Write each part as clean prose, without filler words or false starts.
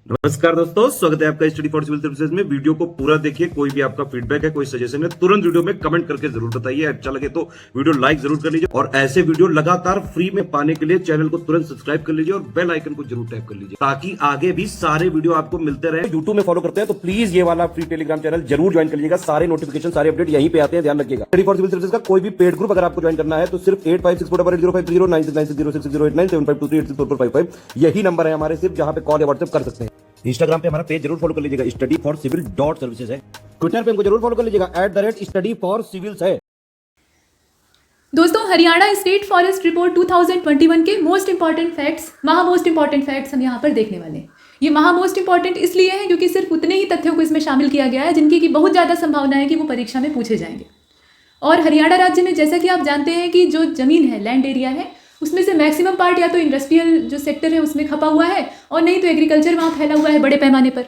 नमस्कार दोस्तों, स्वागत है आपका स्टडी फॉर सिविल सर्विसेज में। वीडियो को पूरा देखिए। कोई भी आपका फीडबैक है, कोई सजेशन है, तुरंत वीडियो में कमेंट करके जरूर बताइए। अच्छा लगे तो वीडियो लाइक जरूर कर लीजिए और ऐसे वीडियो लगातार फ्री में पाने के लिए चैनल को तुरंत सब्सक्राइब कर लीजिए और बेल आइकन को जरूर टैप कर लीजिए ताकि आगे भी सारे वीडियो आपको मिलते रहे। यूट्यूब में फॉलो करते हैं तो प्लीज ये वाला फ्री टेलीग्राम चैनल जरूर ज्वाइन कर लीजिएगा। सारे नोटिफिकेशन, सारे अपडेट यहीं पे आते हैं, ध्यान रखिएगा। स्टडी फॉर सिविल सर्विसेज का कोई भी पेड ग्रुप अगर आपको ज्वाइन करना है तो सिर्फ 856480560660897523864455 यही नंबर है हमारे, सिर्फ जहां पे कॉल या व्हाट्सएप कर सकते हैं। इंस्टाग्राम पे हमारा पेज जरूर फॉलो कर लीजिएगा, studyforcivil.services है। ट्विटर पे हमको जरूर फॉलो कर लीजिएगा, @studyforcivils है। दोस्तों, हरियाणा स्टेट फॉरेस्ट रिपोर्ट 2021 के most important facts, most important facts हम यहाँ पर देखने वाले हैं। ये मोस्ट इंपॉर्टेंट इसलिए है क्योंकि सिर्फ उतने ही तथ्यों को इसमें शामिल किया गया है जिनकी की बहुत ज़्यादा संभावना है कि वो परीक्षा में पूछे जाएंगे। और हरियाणा राज्य में जैसा कि आप जानते हैं कि जो ज़मीन है, लैंड एरिया है, उसमें से मैक्सिमम पार्ट या तो इंडस्ट्रियल जो सेक्टर है उसमें खपा हुआ है और नहीं तो एग्रीकल्चर वहाँ फैला हुआ है बड़े पैमाने पर।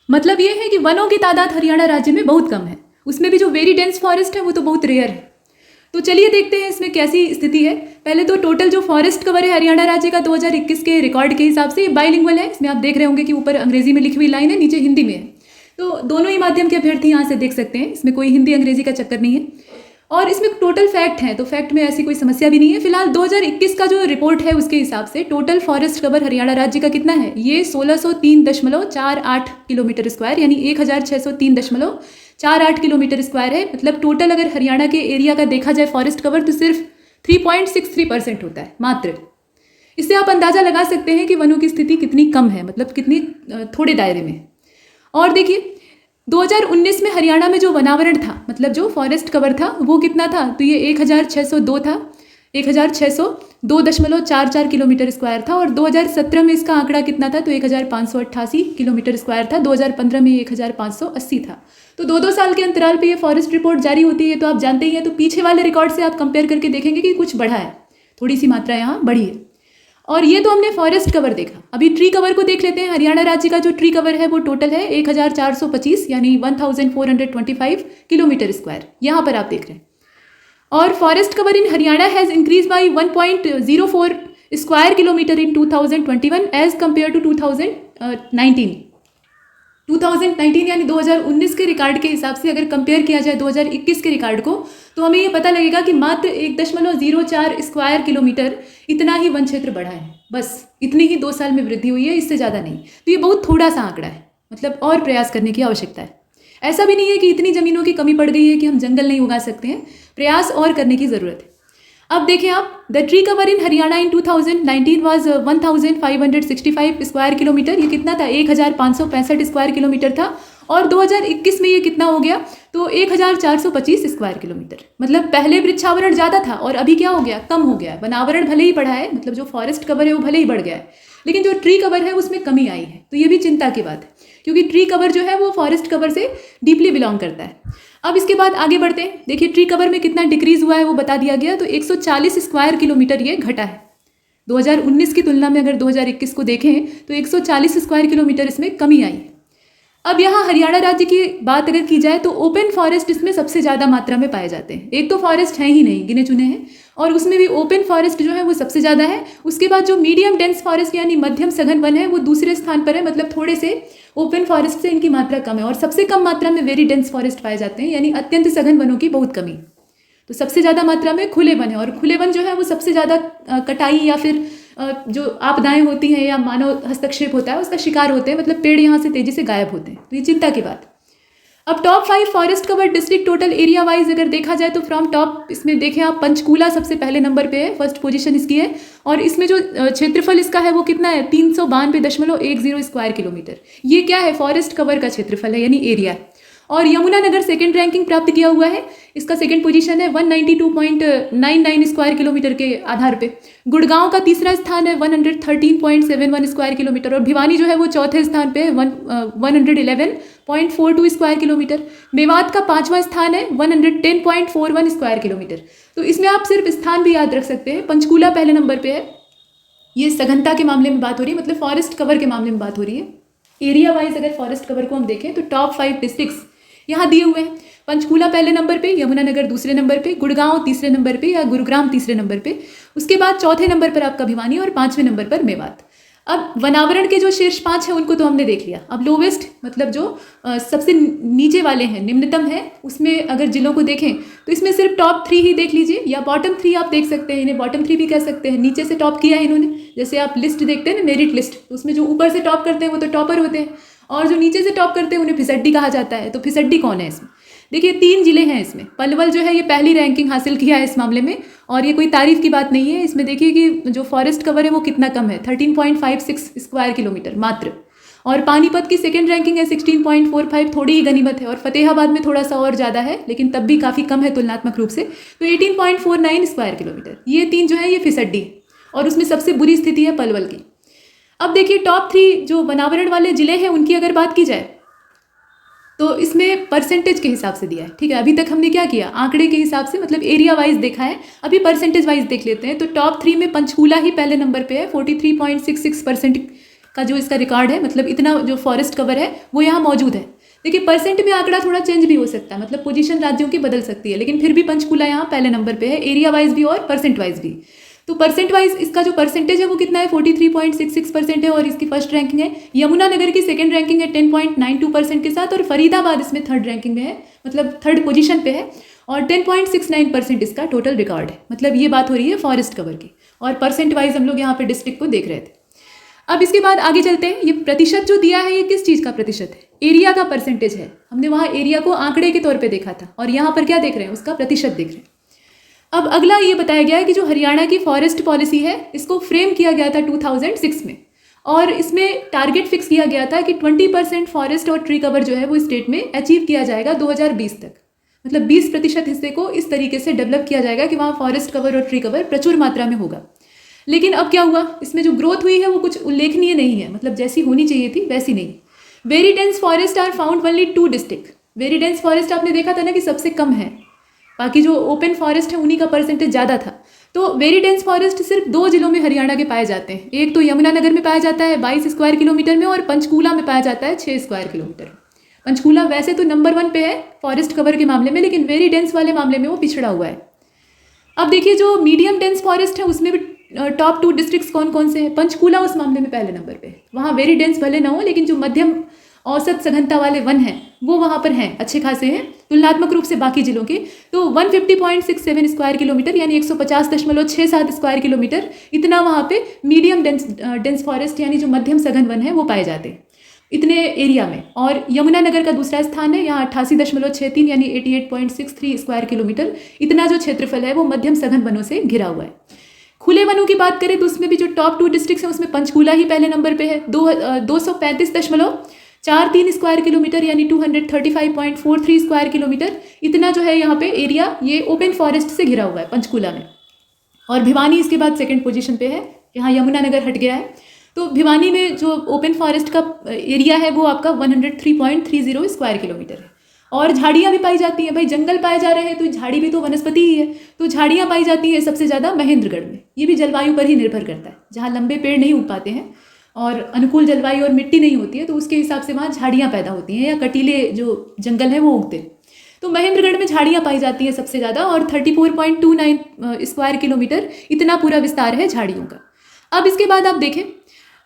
मतलब ये है कि वनों की तादाद हरियाणा राज्य में बहुत कम है। उसमें भी जो वेरी डेंस फॉरेस्ट है वो तो बहुत रेयर है। तो चलिए देखते हैं इसमें कैसी स्थिति है। पहले तो टोटल जो फॉरेस्ट कवर है हरियाणा राज्य का 2021 के रिकॉर्ड के हिसाब से ये बाइलिंगुअल है। इसमें आप देख रहे होंगे कि ऊपर अंग्रेजी में लिखी हुई लाइन है, नीचे हिंदी में है। तो दोनों ही माध्यम के अभ्यर्थी यहाँ से देख सकते हैं, इसमें कोई हिंदी अंग्रेजी का चक्कर नहीं है। और इसमें टोटल फैक्ट है तो फैक्ट में ऐसी कोई समस्या भी नहीं है। फिलहाल 2021 का जो रिपोर्ट है उसके हिसाब से टोटल फॉरेस्ट कवर हरियाणा राज्य का कितना है, ये 1603.48 किलोमीटर स्क्वायर यानी 1603.48 किलोमीटर स्क्वायर है। मतलब टोटल अगर हरियाणा के एरिया का देखा जाए फॉरेस्ट कवर तो सिर्फ 3.63% होता है मात्र। इससे आप अंदाज़ा लगा सकते हैं कि वनों की स्थिति कितनी कम है, मतलब कितनी थोड़े दायरे में। और देखिए 2019 में हरियाणा में जो वनावरण था, मतलब जो फॉरेस्ट कवर था वो कितना था, तो ये 1602 था, 1602.44 किलोमीटर स्क्वायर था। और 2017 में इसका आंकड़ा कितना था, तो 1588 किलोमीटर स्क्वायर था। 2015 में 1580 था। तो 2-2 साल के अंतराल पे ये फॉरेस्ट रिपोर्ट जारी होती है, तो आप जानते ही हैं। तो पीछे वाले रिकॉर्ड से आप कंपेयर करके देखेंगे कि कुछ बढ़ा है, थोड़ी सी मात्रा यहाँ बढ़ी है। और ये तो हमने फॉरेस्ट कवर देखा। अभी ट्री कवर को देख लेते हैं। हरियाणा राज्य का जो ट्री कवर है वो टोटल है 1425 यानी 1425 किलोमीटर स्क्वायर, यहाँ पर आप देख रहे हैं। और forest cover in Haryana has increase by 1.04 square kilometre in 2021 as compare to 2019 यानी 2019 के रिकॉर्ड के हिसाब से अगर कंपेयर किया जाए 2021 के रिकॉर्ड को, तो हमें ये पता लगेगा कि मात्र 1.04 स्क्वायर किलोमीटर इतना ही वन क्षेत्र बढ़ा है। बस इतनी ही 2 साल में वृद्धि हुई है, इससे ज़्यादा नहीं। तो ये बहुत थोड़ा सा आंकड़ा है, मतलब और प्रयास करने की आवश्यकता है। ऐसा भी नहीं है कि इतनी ज़मीनों की कमी पड़ गई है कि हम जंगल नहीं उगा सकते हैं, प्रयास और करने की ज़रूरत है। अब देखें आप, the tree cover in Haryana in 2019 was 1565 square kilometre. ये कितना था, 1565 स्क्वायर किलोमीटर था। और 2021 में ये कितना हो गया, तो 1425 स्क्वायर किलोमीटर। मतलब पहले वृक्षावरण ज़्यादा था और अभी क्या हो गया, कम हो गया। वनावरण भले ही बढ़ा है, मतलब जो फॉरेस्ट कवर है वो भले ही बढ़ गया है, लेकिन जो ट्री कवर है उसमें कमी आई है। तो ये भी चिंता की बात है क्योंकि ट्री कवर जो है वो फॉरेस्ट कवर से डीपली बिलोंग करता है। अब इसके बाद आगे बढ़ते हैं। देखिए ट्री कवर में कितना डिक्रीज हुआ है वो बता दिया गया। तो 140 स्क्वायर किलोमीटर ये घटा है 2019 की तुलना में। अगर 2021 को देखें तो 140 स्क्वायर किलोमीटर इसमें कमी आई है। अब यहाँ हरियाणा राज्य की बात अगर की जाए तो ओपन फॉरेस्ट इसमें सबसे ज़्यादा मात्रा में पाए जाते हैं। एक तो फॉरेस्ट है ही नहीं, गिने चुने हैं, और उसमें भी ओपन फॉरेस्ट जो है वो सबसे ज़्यादा है। उसके बाद जो मीडियम डेंस फॉरेस्ट यानी मध्यम सघन वन है वो दूसरे स्थान पर है, मतलब थोड़े से ओपन फॉरेस्ट से इनकी मात्रा कम है। और सबसे कम मात्रा में वेरी डेंस फॉरेस्ट पाए जाते हैं, यानी अत्यंत सघन वनों की बहुत कमी। तो सबसे ज़्यादा मात्रा में खुले वन है, और खुले वन जो है वो सबसे ज़्यादा कटाई या फिर जो आपदाएं होती हैं या मानव हस्तक्षेप होता है उसका शिकार होते हैं, मतलब पेड़ यहाँ से तेजी से गायब होते हैं। तो ये चिंता की बात। अब top 5 forest cover district total area wise अगर देखा जाए तो फ्रॉम टॉप इसमें देखें आप, पंचकूला सबसे पहले नंबर पे है, फर्स्ट पोजीशन इसकी है। और इसमें जो क्षेत्रफल इसका है वो कितना है, 392.10 स्क्वायर किलोमीटर। ये क्या है, फॉरेस्ट कवर का क्षेत्रफल है यानी एरिया। और यमुनानगर सेकंड रैंकिंग प्राप्त किया हुआ है, इसका सेकंड पोजीशन है 192.99 स्क्वायर किलोमीटर के आधार पे। गुड़गांव का तीसरा स्थान है 113.71 स्क्वायर किलोमीटर। और भिवानी जो है वो चौथे स्थान पे है 111.42 स्क्वायर किलोमीटर। मेवात का 5वां स्थान है 110.41 स्क्वायर किलोमीटर। तो इसमें आप सिर्फ स्थान भी याद रख सकते हैं। पंचकूला पहले नंबर पे है। ये सघनता के मामले में बात हो रही है, मतलब फॉरेस्ट कवर के मामले में बात हो रही है। एरिया वाइज अगर फॉरेस्ट कवर को हम देखें तो टॉप 5 डिस्ट्रिक्ट्स यहाँ दिए हुए हैं। पंचकूला पहले नंबर पे, यमुनानगर दूसरे नंबर पे, गुड़गांव तीसरे नंबर पे या गुरुग्राम तीसरे नंबर पे। उसके बाद चौथे नंबर पर आपका भिवानी और 5वें नंबर पर मेवात। अब वनावरण के जो शीर्ष 5 हैं उनको तो हमने देख लिया। अब लोवेस्ट मतलब जो सबसे नीचे वाले हैं, निम्नतम है, उसमें अगर जिलों को देखें तो इसमें सिर्फ टॉप 3 ही देख लीजिए, या बॉटम 3 आप देख सकते हैं, इन्हें बॉटम 3 भी कह सकते हैं। नीचे से टॉप किया है इन्होंने, जैसे आप लिस्ट देखते हैं ना, मेरिट लिस्ट, तो उसमें जो ऊपर से टॉप करते हैं वो तो टॉपर होते हैं, और जो नीचे से टॉप करते हैं उन्हें फिसड्डी कहा जाता है। तो फिसड्डी कौन है इसमें? देखिए 3 जिले हैं इसमें। पलवल जो है ये पहली रैंकिंग हासिल किया है इस मामले में, और ये कोई तारीफ की बात नहीं है। इसमें देखिए कि जो फॉरेस्ट कवर है वो कितना कम है, 13.56 स्क्वायर किलोमीटर मात्र। और पानीपत की सेकंड रैंकिंग है 16.45, थोड़ी ही गनीमत है। और फतेहाबाद में थोड़ा सा और ज़्यादा है, लेकिन तब भी काफ़ी कम है तुलनात्मक रूप से, तो 18.49 स्क्वायर किलोमीटर। ये 3 जो है ये फिसड्डी है, और उसमें सबसे बुरी स्थिति है पलवल की। अब देखिए टॉप 3 जो वनावरण वाले जिले हैं उनकी अगर बात की जाए तो इसमें परसेंटेज के हिसाब से दिया है, ठीक है। अभी तक हमने क्या किया, आंकड़े के हिसाब से, मतलब एरिया वाइज देखा है। अभी परसेंटेज वाइज देख लेते हैं। तो टॉप 3 में पंचकूला ही पहले नंबर पे है, 43.66% का जो इसका रिकॉर्ड है, मतलब इतना जो फॉरेस्ट कवर है वो यहाँ मौजूद है। देखिए परसेंट में आंकड़ा थोड़ा चेंज भी हो सकता है, मतलब पोजीशन राज्यों की बदल सकती है, लेकिन फिर भी पंचकूला यहाँ पहले नंबर पे है, एरिया वाइज भी और परसेंट वाइज भी। तो परसेंट वाइज इसका जो परसेंटेज है वो कितना है, 43.66% है, और इसकी फर्स्ट रैंकिंग है। यमुनानगर की सेकंड रैंकिंग है 10.92% के साथ, और फरीदाबाद इसमें थर्ड रैंकिंग में है, मतलब थर्ड पोजीशन पे है, और 10.69% इसका टोटल रिकॉर्ड है। मतलब ये बात हो रही है फॉरेस्ट कवर की, और परसेंट वाइज हम लोग यहाँ पे डिस्ट्रिक्ट को देख रहे थे। अब इसके बाद आगे चलते हैं। ये प्रतिशत जो दिया है ये किस चीज़ का प्रतिशत है, एरिया का परसेंटेज है। हमने वहाँ एरिया को आंकड़े के तौर पर देखा था, और यहाँ पर क्या देख रहे हैं, उसका प्रतिशत देख रहे हैं। अब अगला ये बताया गया है कि जो हरियाणा की फॉरेस्ट पॉलिसी है इसको फ्रेम किया गया था 2006 में, और इसमें टारगेट फिक्स किया गया था कि 20% फॉरेस्ट और ट्री कवर जो है वो स्टेट में अचीव किया जाएगा 2020 तक। मतलब 20% हिस्से को इस तरीके से डेवलप किया जाएगा कि वहाँ फॉरेस्ट कवर और ट्री कवर प्रचुर मात्रा में होगा। लेकिन अब क्या हुआ, इसमें जो ग्रोथ हुई है वो कुछ उल्लेखनीय नहीं है, मतलब जैसी होनी चाहिए थी वैसी नहीं। Very dense forest are found only 2 district. Very dense forest आपने देखा था ना कि सबसे कम है, बाकी जो ओपन फॉरेस्ट है उन्हीं का परसेंटेज ज़्यादा था। तो वेरी डेंस फॉरेस्ट सिर्फ 2 जिलों में हरियाणा के पाए जाते हैं। एक तो यमुनानगर में पाया जाता है 22 स्क्वायर किलोमीटर में, और पंचकूला में पाया जाता है 6 स्क्वायर किलोमीटर। पंचकूला वैसे तो नंबर 1 पे है फॉरेस्ट कवर के मामले में, लेकिन वेरी डेंस वाले मामले में वो पिछड़ा हुआ है। अब देखिए जो मीडियम डेंस फॉरेस्ट है उसमें भी टॉप 2 डिस्ट्रिक्ट्स कौन कौन से हैं। पंचकूला उस मामले में पहले नंबर पे है, वहाँ वेरी डेंस भले ना हो, लेकिन जो मध्यम औसत सघनता वाले वन हैं वो वहाँ पर हैं, अच्छे खासे हैं तुलनात्मक रूप से बाकी जिलों के। तो 150.67 स्क्वायर किलोमीटर यानी 150.67 स्क्वायर किलोमीटर इतना वहाँ पे मीडियम डेंस फॉरेस्ट यानी जो मध्यम सघन वन है वो पाए जाते हैं इतने एरिया में। और यमुनानगर का दूसरा स्थान है, यहाँ 88.63 यानी 88.63 स्क्वायर किलोमीटर इतना जो क्षेत्रफल है वो मध्यम सघन वनों से घिरा हुआ है। खुले वनों की बात करें तो उसमें भी जो टॉप 2 डिस्ट्रिक्ट्स हैं उसमें पंचकूला ही पहले नंबर पे है, 235.43 स्क्वायर किलोमीटर यानी 235.43 स्क्वायर किलोमीटर इतना जो है यहाँ पे एरिया ये ओपन फॉरेस्ट से घिरा हुआ है पंचकूला में। और भिवानी इसके बाद सेकंड पोजीशन पे है, यहाँ यमुनानगर हट गया है। तो भिवानी में जो ओपन फॉरेस्ट का एरिया है वो आपका 103.30 स्क्वायर किलोमीटर है। और झाड़ियाँ भी पाई जाती हैं, भाई जंगल पाए जा रहे हैं तो झाड़ी भी तो वनस्पति ही है, तो झाड़ियाँ पाई जाती हैं सबसे ज़्यादा महेंद्रगढ़ में। ये भी जलवायु पर ही निर्भर करता है, जहाँ लंबे पेड़ नहीं उग पाते हैं और अनुकूल जलवायु और मिट्टी नहीं होती है तो उसके हिसाब से वहाँ झाड़ियाँ पैदा होती हैं या कटीले जो जंगल हैं वो उगते हैं। तो महेंद्रगढ़ में झाड़ियाँ पाई जाती हैं सबसे ज़्यादा, और 34.29 स्क्वायर किलोमीटर इतना पूरा विस्तार है झाड़ियों का। अब इसके बाद आप देखें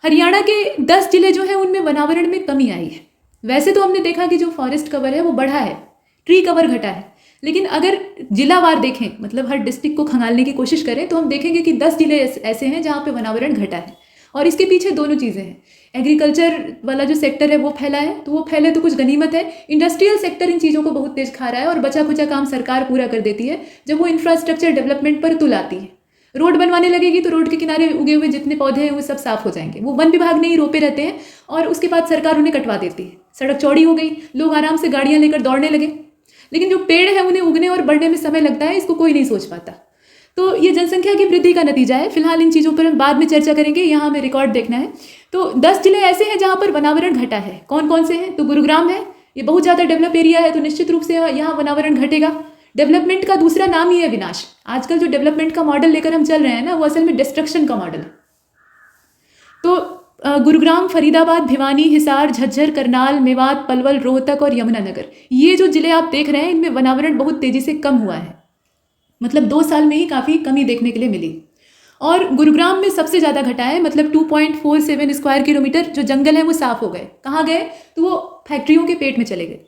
हरियाणा के 10 जिले जो हैं उनमें वनावरण में कमी आई है। वैसे तो हमने देखा कि जो फॉरेस्ट कवर है वो बढ़ा है, ट्री कवर घटा है, लेकिन अगर जिलावार देखें मतलब हर डिस्ट्रिक्ट को खंगालने की कोशिश करें तो हम देखेंगे कि 10 जिले ऐसे हैं जहाँ पे वनावरण घटा है। और इसके पीछे दोनों चीज़ें हैं, एग्रीकल्चर वाला जो सेक्टर है वो फैला है, तो वो फैले तो कुछ गनीमत है। इंडस्ट्रियल सेक्टर इन चीज़ों को बहुत तेज खा रहा है और बचा खुचा काम सरकार पूरा कर देती है जब वो इंफ्रास्ट्रक्चर डेवलपमेंट पर तुल आती है। रोड बनवाने लगेगी तो रोड के किनारे उगे हुए जितने पौधे हैं वो सब साफ हो जाएंगे, वो वन विभाग ने ही रोपे रहते हैं और उसके बाद सरकार उन्हें कटवा देती है। सड़क चौड़ी हो गई, लोग आराम से गाड़ियां लेकर दौड़ने लगे, लेकिन जो पेड़ है उन्हें उगने और बढ़ने में समय लगता है, इसको कोई नहीं सोच पाता। तो ये जनसंख्या की वृद्धि का नतीजा है। फिलहाल इन चीज़ों पर हम बाद में चर्चा करेंगे, यहाँ हमें रिकॉर्ड देखना है। तो 10 जिले ऐसे हैं जहाँ पर वनावरण घटा है। कौन कौन से हैं? तो गुरुग्राम है, ये बहुत ज़्यादा डेवलप एरिया है तो निश्चित रूप से यहाँ वनावरण घटेगा। डेवलपमेंट का दूसरा नाम ही है विनाश। आजकल जो डेवलपमेंट का मॉडल लेकर हम चल रहे हैं ना वो असल में डिस्ट्रक्शन का मॉडल है। तो गुरुग्राम, फरीदाबाद, भिवानी, हिसार, झज्जर, करनाल, मेवात, पलवल, रोहतक और यमुनानगर, ये जो जिले आप देख रहे हैं इनमें वनावरण बहुत तेज़ी से कम हुआ है, मतलब 2 साल में ही काफ़ी कमी देखने के लिए मिली। और गुरुग्राम में सबसे ज़्यादा घटा है, मतलब 2.47 स्क्वायर किलोमीटर जो जंगल है वो साफ हो गए। कहाँ गए? तो वो फैक्ट्रियों के पेट में चले गए।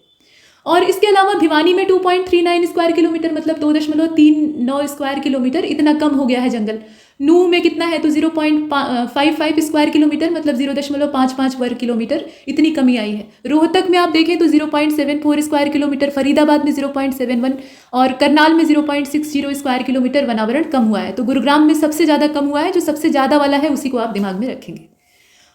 और इसके अलावा भिवानी में 2.39 स्क्वायर किलोमीटर, मतलब 2.39 स्क्वायर किलोमीटर, इतना कम हो गया है जंगल। नूह में कितना है? तो 0.55 स्क्वायर किलोमीटर, मतलब 0.55 वर्ग किलोमीटर, इतनी कमी आई है। रोहतक में आप देखें तो 0.74 स्क्वायर किलोमीटर, फरीदाबाद में 0.71 और करनाल में 0.60 स्क्वायर किलोमीटर वनावरण कम हुआ है। तो गुरुग्राम में सबसे ज़्यादा कम हुआ है। जो सबसे ज़्यादा वाला है उसी को आप दिमाग में रखेंगे।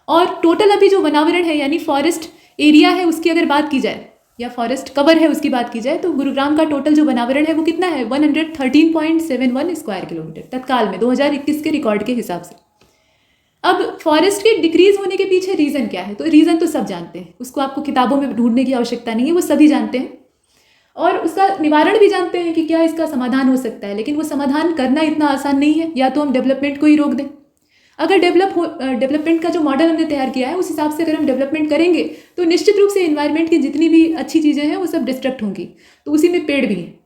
और टोटल अभी जो वनावरण है यानी फॉरेस्ट एरिया है उसकी अगर बात की जाए, या फॉरेस्ट कवर है उसकी बात की जाए, तो गुरुग्राम का टोटल जो वनावरण है वो कितना है? 113.71 स्क्वायर किलोमीटर तत्काल में 2021 के रिकॉर्ड के हिसाब से। अब फॉरेस्ट के डिक्रीज होने के पीछे रीज़न क्या है? तो रीज़न तो सब जानते हैं, उसको आपको किताबों में ढूंढने की आवश्यकता नहीं है, वो सभी जानते हैं और उसका निवारण भी जानते हैं कि क्या इसका समाधान हो सकता है। लेकिन वो समाधान करना इतना आसान नहीं है। या तो हम डेवलपमेंट को ही रोक दें। अगर डेवलपमेंट का जो मॉडल हमने तैयार किया है उस हिसाब से अगर हम डेवलपमेंट करेंगे तो निश्चित रूप से एनवायरनमेंट की जितनी भी अच्छी चीज़ें हैं वो सब डिस्ट्रक्ट होंगी। तो उसी में पेड़ भी हैं।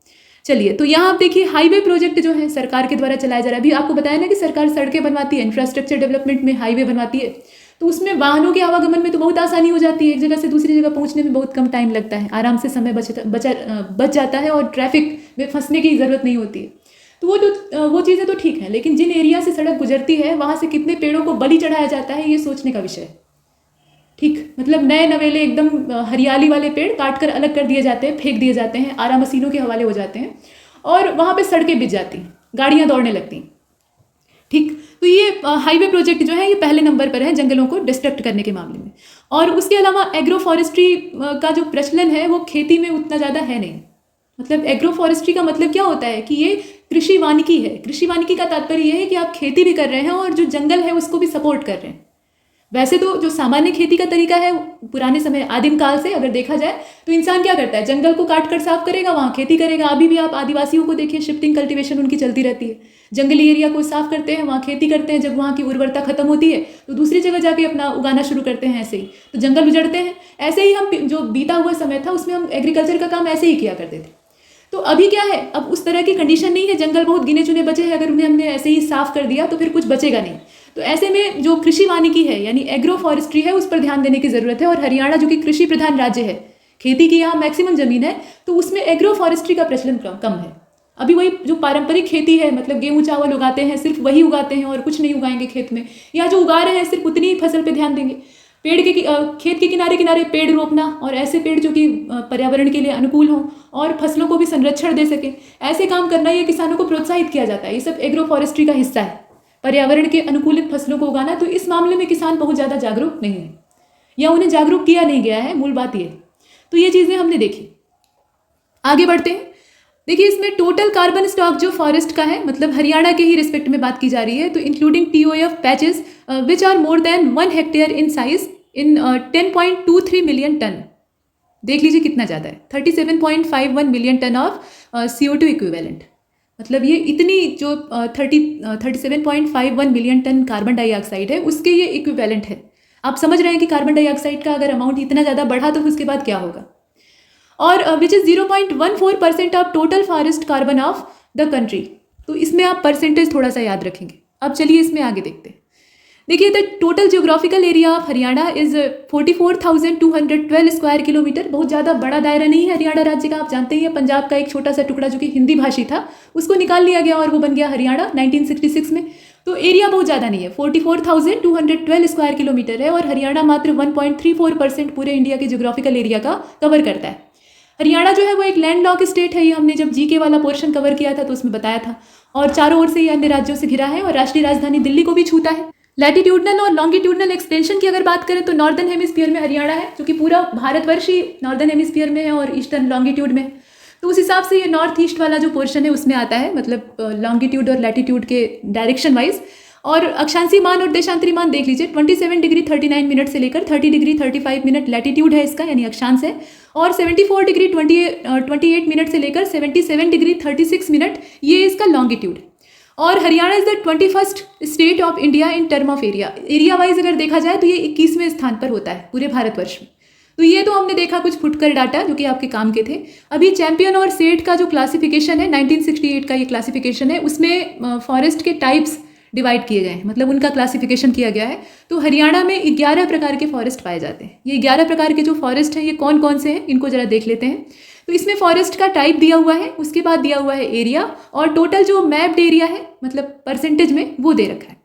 चलिए, तो यहाँ आप देखिए हाईवे प्रोजेक्ट जो है सरकार के द्वारा चलाया जा रहा है। अभी आपको बताया ना कि सरकार सड़कें बनवाती है, इंफ्रास्ट्रक्चर डेवलपमेंट में हाईवे बनवाती है, तो उसमें वाहनों के आवागमन में तो बहुत आसानी हो जाती है। एक जगह से दूसरी जगह पहुँचने में बहुत कम टाइम लगता है, आराम से समय बच जाता है और ट्रैफिक में फंसने की ज़रूरत नहीं होती है। तो वो चीज़ें तो ठीक है, लेकिन जिन एरिया से सड़क गुजरती है वहाँ से कितने पेड़ों को बलि चढ़ाया जाता है ये सोचने का विषय है। ठीक, मतलब नए नवेले एकदम हरियाली वाले पेड़ काट कर अलग कर दिए जाते हैं, फेंक दिए जाते हैं, आरा मशीनों के हवाले हो जाते हैं और वहाँ पे सड़कें बिछ जाती हैं, गाड़ियाँ दौड़ने लगती हैं। ठीक, तो ये हाईवे प्रोजेक्ट जो है ये पहले नंबर पर है जंगलों को डिस्ट्रक्ट करने के मामले में। और उसके अलावा एग्रो फॉरेस्ट्री का जो प्रचलन है वो खेती में उतना ज़्यादा है नहीं। मतलब एग्रो फॉरेस्ट्री का मतलब क्या होता है कि ये कृषि वानिकी है। कृषि वानिकी का तात्पर्य ये है कि आप खेती भी कर रहे हैं और जो जंगल है उसको भी सपोर्ट कर रहे हैं। वैसे तो जो सामान्य खेती का तरीका है पुराने समय आदिम काल से अगर देखा जाए तो इंसान क्या करता है? जंगल को काट कर साफ करेगा, वहाँ खेती करेगा। अभी भी आप आदिवासियों को देखिए, शिफ्टिंग कल्टीवेशन उनकी चलती रहती है। जंगली एरिया को साफ करते हैं, वहाँ खेती करते हैं, जब वहाँ की उर्वरता खत्म होती है तो दूसरी जगह जाके अपना उगाना शुरू करते हैं। ऐसे ही तो जंगल उजड़ते हैं। ऐसे ही हम जो बीता हुआ समय था उसमें हम एग्रीकल्चर का काम ऐसे ही किया करते थे। तो अभी क्या है, अब उस तरह की कंडीशन नहीं है। जंगल बहुत गिने चुने बचे हैं, अगर उन्हें हमने ऐसे ही साफ कर दिया तो फिर कुछ बचेगा नहीं। तो ऐसे में जो कृषि वानिकी है यानी एग्रो फॉरेस्ट्री है उस पर ध्यान देने की ज़रूरत है। और हरियाणा जो कि कृषि प्रधान राज्य है, खेती की यहाँ मैक्सिमम ज़मीन है, तो उसमें एग्रो फॉरेस्ट्री का प्रचलन कम है। अभी वही जो पारंपरिक खेती है, मतलब गेहूँ चावल उगाते हैं, सिर्फ वही उगाते हैं और कुछ नहीं उगाएंगे खेत में, या जो उगा रहे हैं सिर्फ उतनी ही फसल पर ध्यान देंगे। पेड़ के खेत के किनारे किनारे पेड़ रोपना और ऐसे पेड़ जो कि पर्यावरण के लिए अनुकूल हों और फसलों को भी संरक्षण दे सके, ऐसे काम करना, ये किसानों को प्रोत्साहित किया जाता है। ये सब एग्रो फॉरेस्ट्री का हिस्सा है, पर्यावरण के अनुकूलित फसलों को उगाना। तो इस मामले में किसान बहुत ज़्यादा जागरूक नहीं है या उन्हें जागरूक किया नहीं गया है, मूल बात ये। तो ये चीज़ें हमने देखी। आगे बढ़ते हैं। देखिए, इसमें टोटल कार्बन स्टॉक जो फॉरेस्ट का है, मतलब हरियाणा के ही रिस्पेक्ट में बात की जा रही है, तो including TOF patches which are more than 1 hectare in size in 10.23 million tonne. देख लीजिए कितना ज़्यादा है, 37.51 million ton of CO2 equivalent. मतलब ये इतनी जो 37.51 मिलियन टन कार्बन डाइऑक्साइड है उसके ये इक्विवेलेंट है। आप समझ रहे हैं कि कार्बन डाइऑक्साइड का अगर अमाउंट इतना ज़्यादा बढ़ा तो उसके बाद क्या होगा। और which is 0.14% of total forest carbon of the country. तो इसमें आप परसेंटेज थोड़ा सा याद रखेंगे। अब चलिए इसमें आगे देखते हैं। देखिए, the total geographical area of Haryana is 44,212 square kilometre. बहुत ज़्यादा बड़ा दायरा नहीं है हरियाणा राज्य का। आप जानते ही हैं, पंजाब का एक छोटा सा टुकड़ा जो कि हिंदी भाषी था उसको निकाल लिया गया और वो बन गया हरियाणा 1966 में। तो एरिया बहुत ज़्यादा नहीं है, 44,212 स्क्वायर किलोमीटर है और हरियाणा मात्र 1.34% पूरे इंडिया के जियोग्राफिकल एरिया का कवर करता है। हरियाणा जो है वो एक लैंड लॉक स्टेट है। ये हमने जब GK वाला पोर्शन कवर किया था तो उसमें बताया था। और चारों ओर से ये अन्य राज्यों से घिरा है और राष्ट्रीय राजधानी दिल्ली को भी छूता है। लैटिट्यूडनल और लॉन्गिट्यूडनल एक्सटेंशन की अगर बात करें तो नॉर्दर्न हेमिस्फीयर में हरियाणा है, जो कि पूरा भारतवर्ष ही नॉर्दर्न हेमिस्फीयर में है और ईस्टर्न लॉन्गिट्यूड में। तो उस हिसाब से ये नॉर्थ ईस्ट वाला जो पोर्शन है उसमें आता है, मतलब लॉन्गिट्यूड और लैटिट्यूड के डायरेक्शन वाइज। और अक्षांशी मान और देशांतरी मान देख लीजिए, 27 डिग्री 39 मिनट से लेकर 30 डिग्री 35 मिनट लैटिट्यूड है इसका, यानी अक्षांश है। और 74 डिग्री 28 मिनट से लेकर 77 डिग्री 36 मिनट ये इसका लॉन्गिट्यूड। और Haryana is the 21st state of India in term of area. Area wise अगर देखा जाए तो ये 21वें स्थान पर होता है पूरे भारतवर्ष में। तो ये तो हमने देखा कुछ फुटकर डाटा जो कि आपके काम के थे। अभी चैंपियन और सेट का जो क्लासिफिकेशन है 1968 का ये क्लासिफिकेशन है, उसमें फॉरेस्ट के टाइप्स डिवाइड किए गए हैं, मतलब उनका क्लासिफिकेशन किया गया है। तो हरियाणा में 11 प्रकार के फॉरेस्ट पाए जाते हैं। ये 11 प्रकार के जो फॉरेस्ट हैं ये कौन कौन से हैं, इनको ज़रा देख लेते हैं। तो इसमें फॉरेस्ट का टाइप दिया हुआ है, उसके बाद दिया हुआ है एरिया, और टोटल जो मैप्ड एरिया है मतलब परसेंटेज में वो दे रखा है।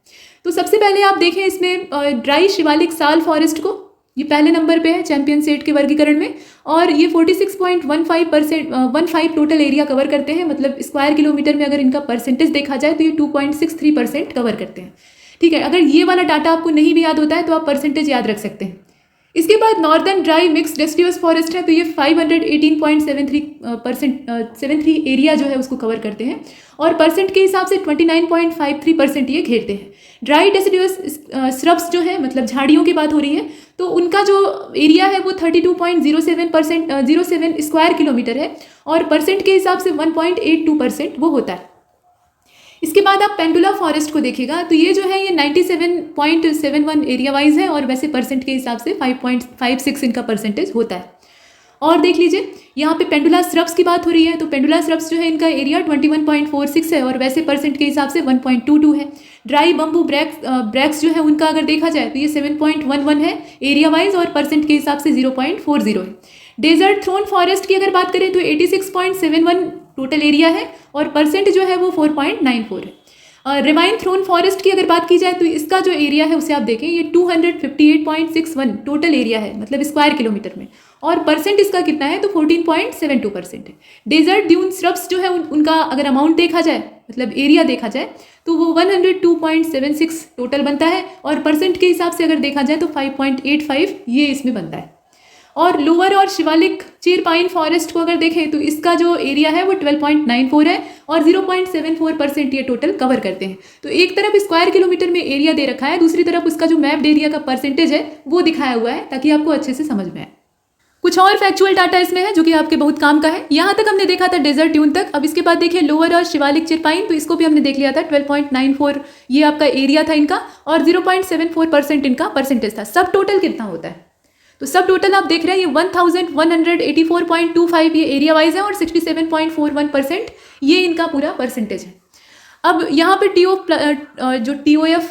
तो सबसे पहले आप देखें इसमें ड्राई शिवालिक साल फॉरेस्ट को, ये पहले नंबर पे है चैंपियन सेट के वर्गीकरण में, और ये 46.15% टोटल एरिया कवर करते हैं। मतलब स्क्वायर किलोमीटर में अगर इनका परसेंटेज देखा जाए तो ये 2.63% कवर करते हैं। ठीक है, अगर ये वाला डाटा आपको नहीं भी याद होता है तो आप परसेंटेज याद रख सकते हैं। इसके बाद northern dry mix deciduous forest है, तो ये 518.73 एरिया जो है उसको कवर करते हैं, और परसेंट के हिसाब से 29.53% ये घेरते हैं। ड्राई डेसिडुअस श्रब्स जो है मतलब झाड़ियों की बात हो रही है, तो उनका जो एरिया है वो 32.07 स्क्वायर किलोमीटर है, और परसेंट के हिसाब से 1.82% वो होता है। इसके बाद आप पेंडुला फॉरेस्ट को देखिएगा, तो ये जो है ये 97.71 एरिया वाइज है, और वैसे परसेंट के हिसाब से 5.56 इनका परसेंटेज होता है। और देख लीजिए यहाँ पे पेंडुला श्रब्स की बात हो रही है, तो पेंडुला श्रब्स जो है इनका एरिया 21.46 है, और वैसे परसेंट के हिसाब से 1.22 है। ड्राई बम्बू ब्रैक्स जो है उनका अगर देखा जाए तो ये 7.11 है एरिया वाइज, और परसेंट के हिसाब से 0.40 है। डेजर्ट थ्रोन फॉरेस्ट की अगर बात करें तो 86.71 टोटल एरिया है, और परसेंट जो है वो 4.94 है। रिवाइन थ्रोन फॉरेस्ट की अगर बात की जाए तो इसका जो एरिया है उसे आप देखें, ये 258.61 टोटल एरिया है मतलब स्क्वायर किलोमीटर में, और परसेंट इसका कितना है तो 14.72% है। डेजर्ट ड्यून श्रब्स जो है उनका अगर अमाउंट देखा जाए मतलब एरिया देखा जाए तो वो 102.76 टोटल बनता है, और परसेंट के हिसाब से अगर देखा जाए तो 5.85 ये इसमें बनता है। और लोअर और शिवालिक चीर पाइन फॉरेस्ट को अगर देखें तो इसका जो एरिया है वो 12.94 है, और 0.74% ये टोटल कवर करते हैं। तो एक तरफ स्क्वायर किलोमीटर में एरिया दे रखा है, दूसरी तरफ उसका जो मैप्ड एरिया का परसेंटेज है वो दिखाया हुआ है, ताकि आपको अच्छे से समझ में आए। कुछ और फैक्चुअल डाटा इसमें है जो कि आपके बहुत काम का है। यहाँ तक हमने देखा था डेजर्ट ड्यून तक। अब इसके बाद देखिए लोअर और शिवालिक चिरपाइन, तो इसको भी हमने देख लिया था। 12.94 ये आपका एरिया था इनका, और 0.74% इनका परसेंटेज था। सब टोटल कितना होता है तो सब टोटल आप देख रहे हैं ये 1184.25 ये एरिया वाइज है, और 67.41% ये इनका पूरा परसेंटेज है। अब यहाँ पे जो TOF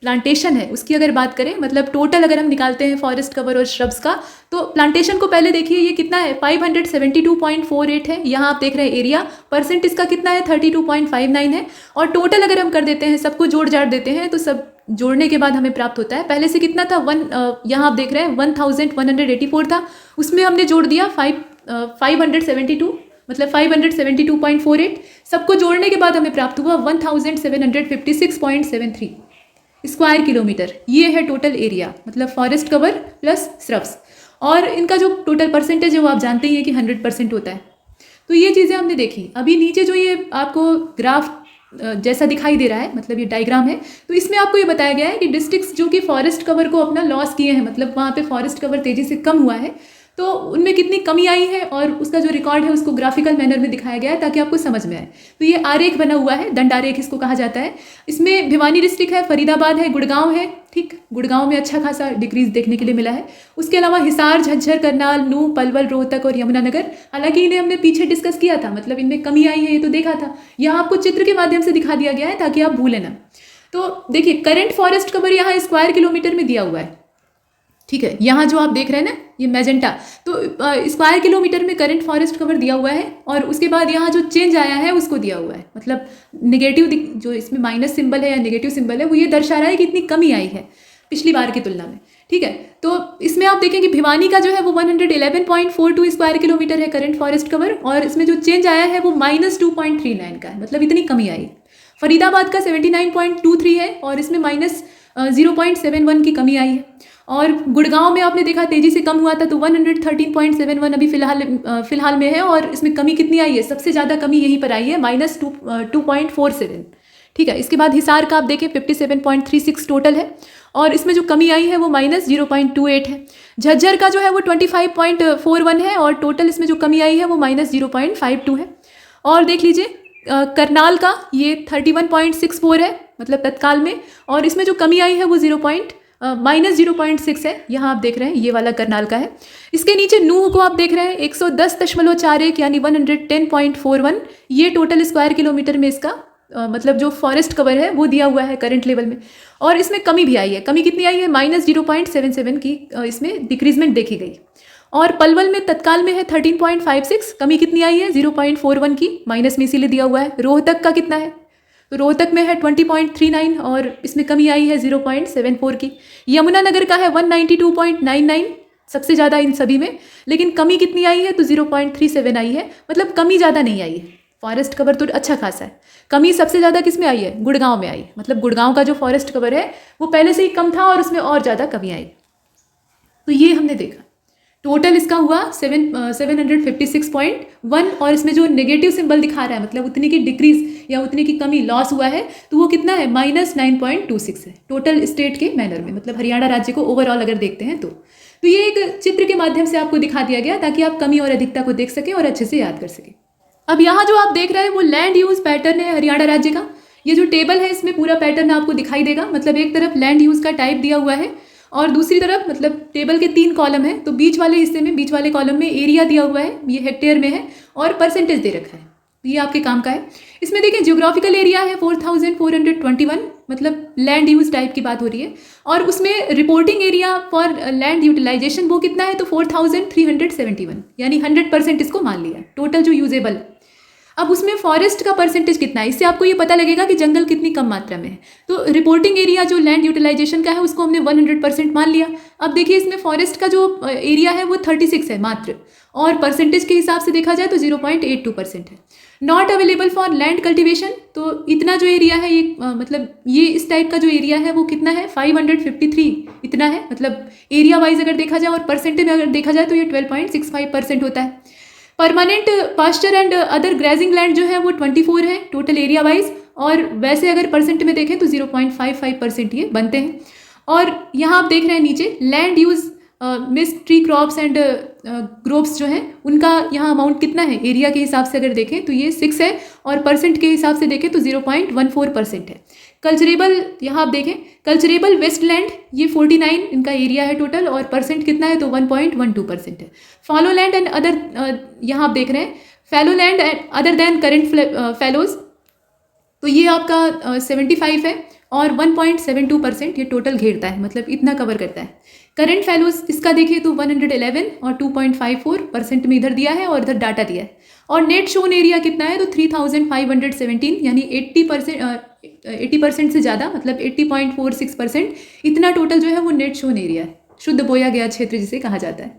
प्लांटेशन है उसकी अगर बात करें, मतलब टोटल अगर हम निकालते हैं फॉरेस्ट कवर और श्रब्स का, तो प्लांटेशन को पहले देखिए ये कितना है 572.48 है। यहाँ आप देख रहे हैं एरिया, परसेंट इसका कितना है 32.59 है, और टोटल अगर हम कर देते हैं सबको जोड़ जाड़ देते हैं तो सब जोड़ने के बाद हमें प्राप्त होता है। पहले से कितना था यहाँ आप देख रहे हैं 1184 था, उसमें हमने जोड़ दिया 572 मतलब 572.48, सबको जोड़ने के बाद हमें प्राप्त हुआ 1756.73 स्क्वायर किलोमीटर। ये है टोटल एरिया मतलब फॉरेस्ट कवर प्लस श्रब्स, और इनका जो टोटल परसेंटेज है वो आप जानते ही हैं कि 100% होता है। तो ये चीज़ें हमने देखी। अभी नीचे जो ये आपको ग्राफ जैसा दिखाई दे रहा है मतलब ये डायग्राम है, तो इसमें आपको ये बताया गया है कि डिस्ट्रिक्ट्स जो कि फॉरेस्ट कवर को अपना लॉस किए हैं, मतलब वहाँ पे फॉरेस्ट कवर तेज़ी से कम हुआ है, तो उनमें कितनी कमी आई है, और उसका जो रिकॉर्ड है उसको ग्राफिकल मैनर में दिखाया गया है ताकि आपको समझ में आए। तो ये आरेख बना हुआ है, दंड आरेख इसको कहा जाता है। इसमें भिवानी डिस्ट्रिक्ट है, फरीदाबाद है, गुड़गांव है। ठीक, गुड़गांव में अच्छा खासा डिक्रीज देखने के लिए मिला है। उसके अलावा हिसार, झज्जर, करनाल, नूंह, पलवल, रोहतक और यमुनानगर, हालांकि इन्हें हमने पीछे डिस्कस किया था, मतलब इनमें कमी आई है ये तो देखा था। यहाँ आपको चित्र के माध्यम से दिखा दिया गया है ताकि आप भूलें ना। तो देखिए करंट फॉरेस्ट कवर यहाँ स्क्वायर किलोमीटर में दिया हुआ है। ठीक है, यहाँ जो आप देख रहे हैं ना ये मैजेंटा, तो स्क्वायर किलोमीटर में करंट फॉरेस्ट कवर दिया हुआ है, और उसके बाद यहाँ जो चेंज आया है उसको दिया हुआ है, मतलब नेगेटिव जो इसमें माइनस सिंबल है या नेगेटिव सिंबल है वो ये दर्शा रहा है कि इतनी कमी आई है पिछली बार की तुलना में। ठीक है, तो इसमें आप देखें कि भिवानी का जो है वो 111.42 स्क्वायर किलोमीटर है करंट फॉरेस्ट कवर, और इसमें जो चेंज आया है वो -2.39 का है, मतलब इतनी कमी आई। फरीदाबाद का 79.23 है, और इसमें -0.71 की कमी आई है। और गुड़गांव में आपने देखा तेजी से कम हुआ था, तो 113.71 अभी फिलहाल में है, और इसमें कमी कितनी आई है, सबसे ज़्यादा कमी यहीं पर आई है -2.47। ठीक है, इसके बाद हिसार का आप देखें 57.36 टोटल है, और इसमें जो कमी आई है वो -0.28 है। झज्जर का जो है वो 25.41 है, और टोटल इसमें जो कमी आई है वो -0.52 है। और देख लीजिए करनाल का ये 31.64 है मतलब तत्काल में, और इसमें जो कमी आई है वो -0.6 है। यहाँ आप देख रहे हैं ये वाला करनाल का है। इसके नीचे नूह को आप देख रहे हैं 110.41 यानी 110.41, ये टोटल स्क्वायर किलोमीटर में इसका मतलब जो फॉरेस्ट कवर है वो दिया हुआ है करंट लेवल में, और इसमें कमी भी आई है। कमी कितनी आई है? -0.77 की इसमें डिक्रीजमेंट देखी गई। और पलवल में तत्काल में है 13.56, कमी कितनी आई है? 0.41 की, माइनस में इसीलिए दिया हुआ है। रोहतक का कितना है? तो रोहतक में है 20.39 और इसमें कमी आई है 0.74 की। यमुनानगर का है 192.99, सबसे ज़्यादा इन सभी में, लेकिन कमी कितनी आई है? तो 0.37 आई है, मतलब कमी ज़्यादा नहीं आई है। फॉरेस्ट कवर तो अच्छा खासा है। कमी सबसे ज़्यादा किस में आई है? गुड़गांव में आई, मतलब गुड़गांव का जो फॉरेस्ट कवर है वो पहले से ही कम था और उसमें और ज़्यादा कमी आई। तो ये हमने देखा। टोटल इसका हुआ 756.1, और इसमें जो नेगेटिव सिंबल दिखा रहा है, मतलब उतनी की डिक्रीज या उतनी की कमी लॉस हुआ है, तो वो कितना है? -9.26 है टोटल स्टेट के मैनर में, मतलब हरियाणा राज्य को ओवरऑल अगर देखते हैं तो ये एक चित्र के माध्यम से आपको दिखा दिया गया ताकि आप कमी और अधिकता को देख सकें और अच्छे से याद कर सकें। अब यहाँ जो आप देख रहे हैं वो लैंड यूज़ पैटर्न है हरियाणा राज्य का। ये जो टेबल है इसमें पूरा पैटर्न आपको दिखाई देगा, मतलब एक तरफ लैंड यूज़ का टाइप दिया हुआ है और दूसरी तरफ मतलब टेबल के 3 कॉलम है, तो बीच वाले हिस्से में, बीच वाले कॉलम में एरिया दिया हुआ है, ये हेक्टेयर में है, और परसेंटेज दे रखा है, ये आपके काम का है। इसमें देखिए जियोग्राफिकल एरिया है 4421, मतलब लैंड यूज टाइप की बात हो रही है, और उसमें reporting area for land utilisation वो कितना है? तो 4371, यानी 100% इसको मान लिया टोटल जो यूजेबल। अब उसमें फॉरेस्ट का परसेंटेज कितना है, इससे आपको ये पता लगेगा कि जंगल कितनी कम मात्रा में है। तो रिपोर्टिंग एरिया जो लैंड यूटिलाइजेशन का है उसको हमने 100% मान लिया। अब देखिए इसमें फॉरेस्ट का जो एरिया है वो 36 है मात्र, और परसेंटेज के हिसाब से देखा जाए तो 0.82% है। Not available for land cultivation, तो इतना जो एरिया है ये मतलब ये इस टाइप का जो एरिया है वो कितना है? 553 इतना है, मतलब एरिया वाइज अगर देखा जाए, और परसेंटेज में अगर देखा जाए तो ये 12.65% होता है। Permanent pasture and other grazing land जो है वो 24 है टोटल एरिया वाइज, और वैसे अगर परसेंट में देखें तो 0.55% ये बनते हैं। और यहाँ आप देख रहे हैं नीचे land use mist tree crops and groves जो हैं उनका यहाँ अमाउंट कितना है? एरिया के हिसाब से अगर देखें तो ये 6 है, और परसेंट के हिसाब से देखें तो 0.14% है। कल्चरेबल यहाँ आप देखें, कल्चरेबल वेस्टलैंड ये 49 इनका एरिया है टोटल, और परसेंट कितना है? तो 1.12% है। फॉलो लैंड एंड अदर, यहाँ आप देख रहे हैं fallow land other than current fellows, तो ये आपका 75 है, और 1.72% ये टोटल घेरता है, मतलब इतना कवर करता है। करंट फैलोज इसका देखिए तो 111 और 2.54% में इधर दिया है और इधर डाटा दिया है। और नेट शोन एरिया कितना है? तो 3517, यानी 80% से ज़्यादा, मतलब 80.46%, इतना टोटल जो है वो नेट शोन एरिया है, शुद्ध बोया गया क्षेत्र जिसे कहा जाता है।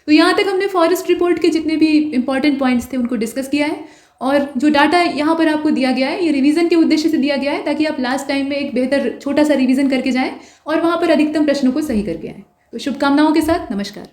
तो यहाँ तक हमने फॉरेस्ट रिपोर्ट के जितने भी इंपॉर्टेंट पॉइंट्स थे उनको डिस्कस किया है, और जो डाटा यहाँ पर आपको दिया गया है ये रिवीजन के उद्देश्य से दिया गया है ताकि आप लास्ट टाइम में एक बेहतर छोटा सा रिवीजन करके जाएं और वहाँ पर अधिकतम प्रश्नों को सही करके आएँ। तो शुभकामनाओं के साथ नमस्कार।